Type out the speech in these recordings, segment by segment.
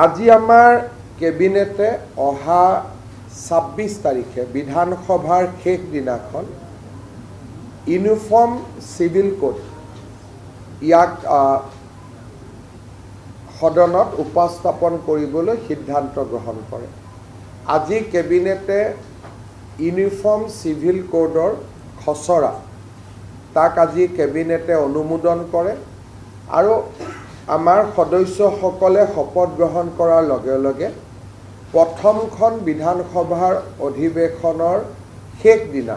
আজি আমাৰ কেবিনেটে অহা ২৬ তাৰিখে বিধানসভাৰ শেষ দিনাখন ইউনিফৰ্ম চিভিল কোড ইয়াক সদনত উপস্থাপন কৰিবলৈ সিদ্ধান্ত গ্ৰহণ কৰে। আজি কেবিনেটে ইউনিফৰ্ম চিভিল কোডৰ খচৰা তাক আজি কেবিনেটে অনুমোদন কৰে আৰু আমাৰ সদস্যসকলে শপত গ্ৰহণ কৰাৰ লগে লগে প্ৰথমখন বিধানসভাৰ অধিৱেশনৰ শেষ দিনা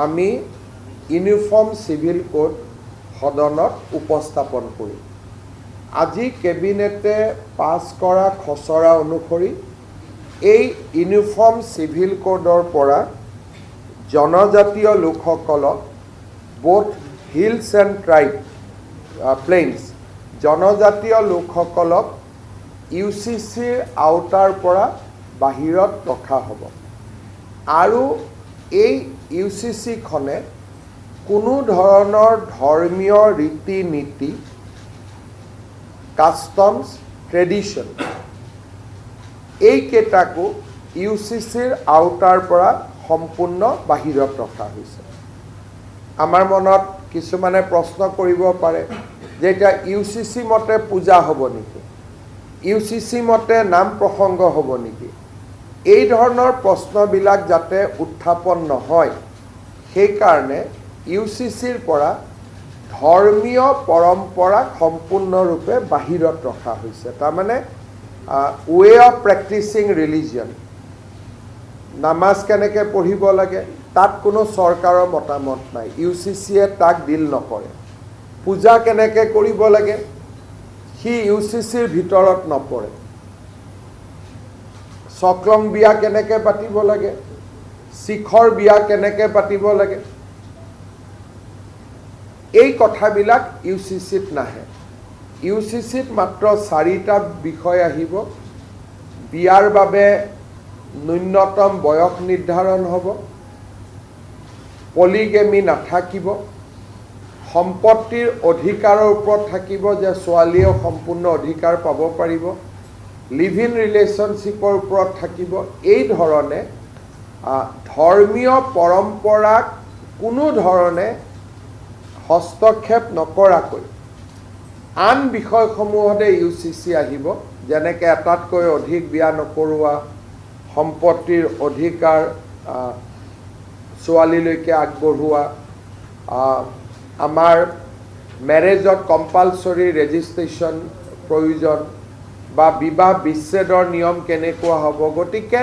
আমি ইউনিফৰ্ম চিভিল কোড সদনত উপস্থাপন কৰিম। আজি কেবিনেটে পাছ কৰা খচৰা অনুসৰি এই ইউনিফৰ্ম চিভিল কোডৰ পৰা জনজাতীয় লোকসকলক both hills and tribe plains জনজাতীয় লোকসকলক UCCৰ আওতাৰ পৰা বাহিৰত ৰখা হ'ব আৰু এই UCCখনে কোনো ধৰণৰ ধৰ্মীয় ৰীতি নীতি কাষ্টমছ ট্ৰেডিশ্যন এইকেইটাকো UCCৰ আওতাৰ পৰা সম্পূৰ্ণ বাহিৰত ৰখা হৈছে। আমাৰ মনত কিছুমানে প্ৰশ্ন কৰিব পাৰে যে এতিয়া UCC মতে পূজা হ'ব নেকি, UCC মতে নাম প্ৰসংগ হ'ব নেকি, এই ধৰণৰ প্ৰশ্নবিলাক যাতে উত্থাপন নহয় সেইকাৰণে UCCৰ পৰা ধৰ্মীয় পৰম্পৰাক সম্পূৰ্ণৰূপে বাহিৰত ৰখা হৈছে। তাৰমানে ৱে অফ প্ৰেক্টিচিং ৰিলিজিয়ন, নামাজ কেনেকৈ পঢ়িব লাগে তাত কোনো চৰকাৰৰ মতামত নাই, UCCয়ে তাক ডিল নকৰে। পূজা কেনেকৈ কৰিব লাগে সি UCCৰ ভিতৰত নপৰে। চক্ৰম বিয়া কেনেকৈ পাতিব লাগে, শিখৰ বিয়া কেনেকৈ পাতিব লাগে, এই কথাবিলাক UCCত নাহে। UCCত মাত্ৰ 4টা বিষয় আহিব। বিয়াৰ বাবে ন্যূনতম বয়স নিৰ্ধাৰণ হ'ব, পলিগেমি নাথাকিব, সম্পত্তিৰ অধিকাৰৰ ওপৰত থাকিব যে ছোৱালীয়েও সম্পূৰ্ণ অধিকাৰ পাব পাৰিব, লিভ ইন ৰিলেশ্যনশ্বিপৰ ওপৰত থাকিব। এই ধৰণে ধৰ্মীয় পৰম্পৰাক কোনো ধৰণে হস্তক্ষেপ নকৰাকৈ আন বিষয়সমূহতে UCC আহিব, যেনেকৈ এটাতকৈ অধিক বিয়া নকৰোৱা, সম্পত্তিৰ অধিকাৰ ছোৱালীলৈকে আগবঢ়োৱা, আমাৰ মেৰেজত কম্পালচৰি ৰেজিষ্ট্ৰেশ্যন প্ৰয়োজন বা বিবাহ বিচ্ছেদৰ নিয়ম কেনেকুৱা হ'ব। গতিকে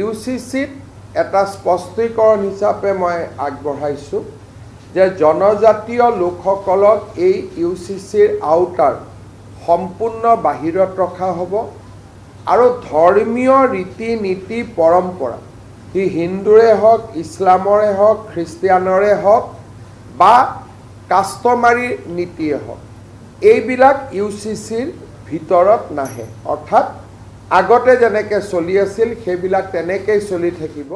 UCCত এটা স্পষ্টীকৰণ হিচাপে মই আগবঢ়াইছোঁ যে জনজাতীয় লোকসকলক এই UCCৰ আওতাৰ সম্পূৰ্ণ বাহিৰত ৰখা হ'ব আৰু ধৰ্মীয় ৰীতি নীতি পৰম্পৰা সি হিন্দুৰে হওক, ইছলামৰে হওক, খ্ৰীষ্টিয়ানৰে হওক বা কাষ্টমাৰী নীতিয়ে হওক, এইবিলাক UCCৰ ভিতৰত নাহে। অৰ্থাৎ আগতে যেনেকৈ চলি আছিল সেইবিলাক তেনেকেই চলি থাকিব।